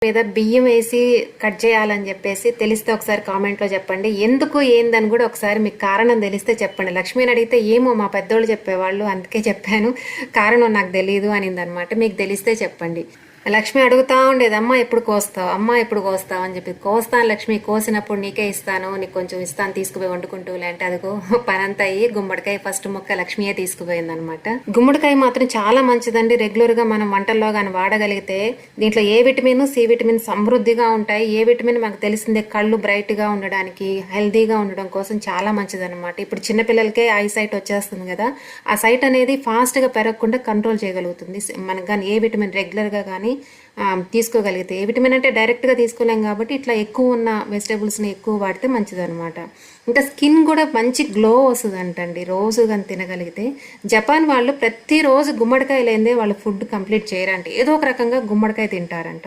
మీద బియ్యం వేసి కట్ చేయాలని చెప్పేసి తెలిస్తే ఒకసారి కామెంట్లో చెప్పండి. ఎందుకు ఏందని కూడా ఒకసారి మీకు కారణం తెలిస్తే చెప్పండి. లక్ష్మిని అడిగితే ఏమో మా పెద్దోళ్ళు చెప్పేవాళ్ళు, అందుకే చెప్పాను, కారణం నాకు తెలియదు అనిందనమాట. మీకు తెలిస్తే చెప్పండి. లక్ష్మి అడుగుతా ఉండేది, అమ్మ ఎప్పుడు కోస్తావు, అమ్మ ఎప్పుడు కోస్తావు అని చెప్పి. కోస్తాను లక్ష్మి, కోసినప్పుడు నీకే ఇస్తాను, నీకు కొంచెం ఇస్తాను, తీసుకుపోయి వండుకుంటూ అంటే అదిగో పనంతా అయ్యి గుమ్మడికాయ ఫస్ట్ మొక్క లక్ష్మియే తీసుకుపోయింది అనమాట. గుమ్మడికాయ మాత్రం చాలా మంచిదండి. రెగ్యులర్ గా మనం వంటల్లో కానీ వాడగలిగితే దీంట్లో ఏ విటమిన్, సి విటమిన్ సమృద్ధిగా ఉంటాయి. ఏ విటమిన్ మనకు తెలిసిందే, కళ్ళు బ్రైట్ గా ఉండడానికి, హెల్దీగా ఉండడం కోసం చాలా మంచిది అనమాట. ఇప్పుడు చిన్నపిల్లలకే ఐ సైట్ వచ్చేస్తుంది కదా, ఆ సైట్ అనేది ఫాస్ట్ గా పెరగకుండా కంట్రోల్ చేయగలుగుతుంది. మనకు కానీ ఏ విటమిన్ రెగ్యులర్ గా కానీ తీసుకోగలిగితే. ఏ విటమిన్ అంటే డైరెక్ట్గా తీసుకోలేం కాబట్టి ఇట్లా ఎక్కువ ఉన్న వెజిటేబుల్స్ని ఎక్కువ వాడితే మంచిదన్నమాట. ఇంకా స్కిన్ కూడా మంచి గ్లో వస్తుంది అంటండి రోజు కానీ తినగలిగితే. జపాన్ వాళ్ళు ప్రతిరోజు గుమ్మడికాయ లేనిదే వాళ్ళు ఫుడ్ కంప్లీట్ చేయరంట, ఏదో ఒక రకంగా గుమ్మడికాయ తింటారంట.